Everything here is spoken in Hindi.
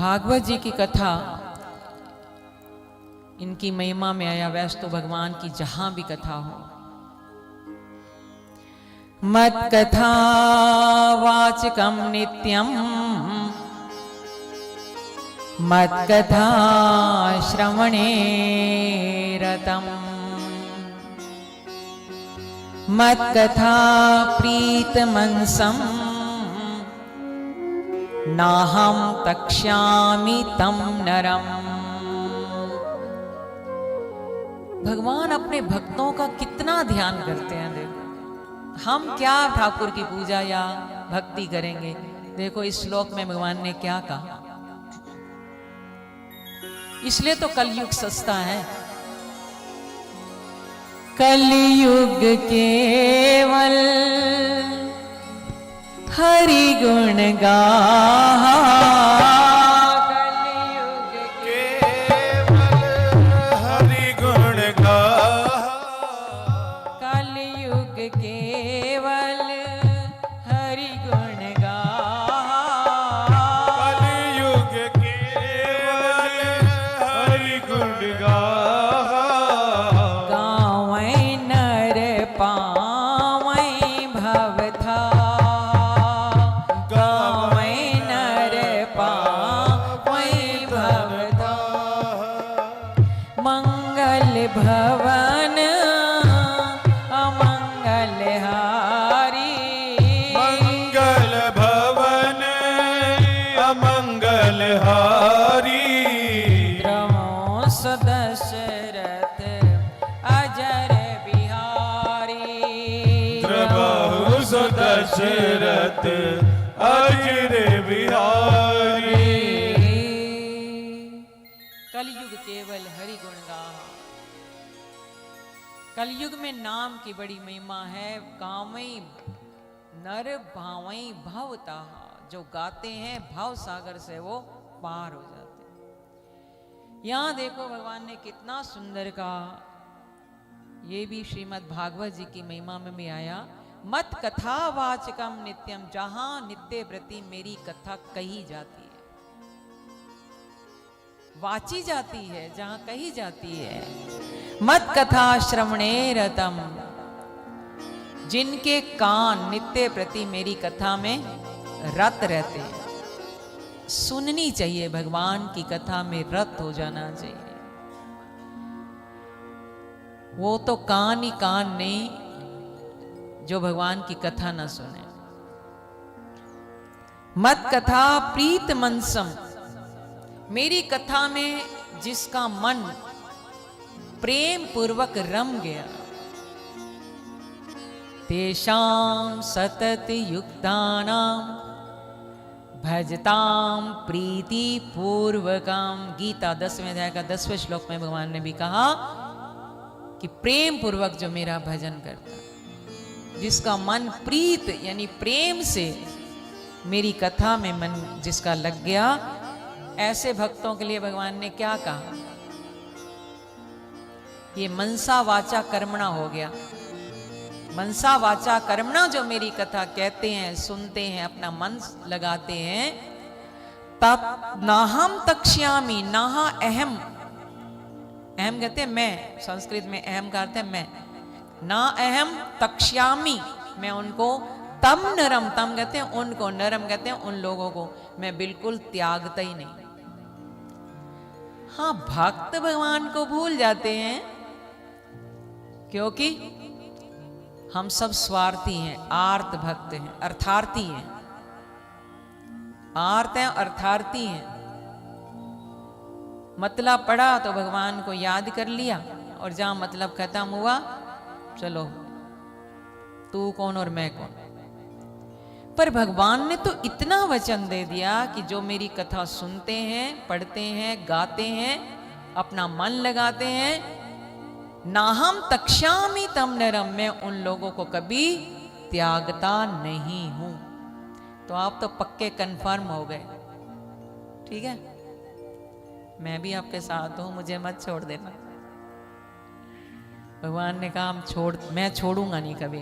भागवत जी की कथा, इनकी महिमा में आया। वैसे तो भगवान की जहां भी कथा हो, मत कथा वाचकम नित्यम, मत कथा श्रवणे रतम, मत कथा प्रीत मनसम, नाहम तक्ष्यामि तम नरम। भगवान अपने भक्तों का कितना ध्यान करते हैं। देखो हम क्या ठाकुर की पूजा या भक्ति करेंगे। देखो इस श्लोक में भगवान ने क्या कहा। इसलिए तो कलयुग सस्ता है। कलयुग केवल हरि गुण गाहा, कलयुग केवल हरि गुण गाहा, कलयुग केवल हरि गुण गाहा, कलयुग केवल हरि गुण गाहा, गावै नर पावै भवथा, गावै नर पावै भवथा, मंगल भवन अमंगल हारी, मंगल भवन अमंगल हारी, द्रवों दशरथ अजर बिहारी, द्रवहु सो दशरथ अजर बिहारी। कलयुग केवल हरि गुण गाहा। कलयुग में नाम की बड़ी महिमा है। गावई नर भावई भवताहा, जो गाते हैं भाव सागर से वो पार हो जाते हैं। यहां देखो भगवान ने कितना सुंदर कहा। ये भी श्रीमद् भागवत जी की महिमा में भी आया। मत कथा वाचकम नित्यम, जहां नित्य प्रति मेरी कथा कही जाती है, वाची जाती है, जहां कही जाती है। मत कथा श्रवणे रतम, जिनके कान नित्य प्रति मेरी कथा में रत रहते हैं। सुननी चाहिए, भगवान की कथा में रत हो जाना चाहिए। वो तो कान ही कान नहीं जो भगवान की कथा ना सुने। मत कथा प्रीत मनसम, मेरी कथा में जिसका मन प्रेम पूर्वक रम गया, तेषां सतत युक्तानां भजताम प्रीति पूर्वकम। गीता 10वें अध्याय का 10वें श्लोक में भगवान ने भी कहा कि प्रेम पूर्वक जो मेरा भजन करता, जिसका मन प्रीत यानी प्रेम से मेरी कथा में मन जिसका लग गया, ऐसे भक्तों के लिए भगवान ने क्या कहा। ये मनसा वाचा कर्मणा हो गया। मनसा वाचा कर्मणा जो मेरी कथा कहते हैं, सुनते हैं, अपना मन लगाते हैं, तत् नाहम तक्ष्यामि, नाहा अहम, अहम कहते हैं मैं, संस्कृत में अहम का अर्थ है मैं, ना अहम तक्ष्यामि, मैं उनको तम नरम, तम कहते हैं उनको, नरम कहते हैं उन लोगों को, मैं बिल्कुल त्यागता ही नहीं। हाँ, भक्त भगवान को भूल जाते हैं क्योंकि हम सब स्वार्थी हैं, आर्त भक्त हैं, अर्थार्थी हैं, आर्त हैं, अर्थार्थी हैं। मतलब पढ़ा तो भगवान को याद कर लिया, और जहां मतलब खत्म हुआ, चलो तू कौन और मैं कौन। पर भगवान ने तो इतना वचन दे दिया कि जो मेरी कथा सुनते हैं, पढ़ते हैं, गाते हैं, अपना मन लगाते हैं, नाहम तक्ष्यामि तम नरम, मैं उन लोगों को कभी त्यागता नहीं हूं। तो आप तो पक्के कंफर्म हो गए, ठीक है। मैं भी आपके साथ हूं, मुझे मत छोड़ देना। भगवान ने कहा मैं छोड़ूंगा नहीं कभी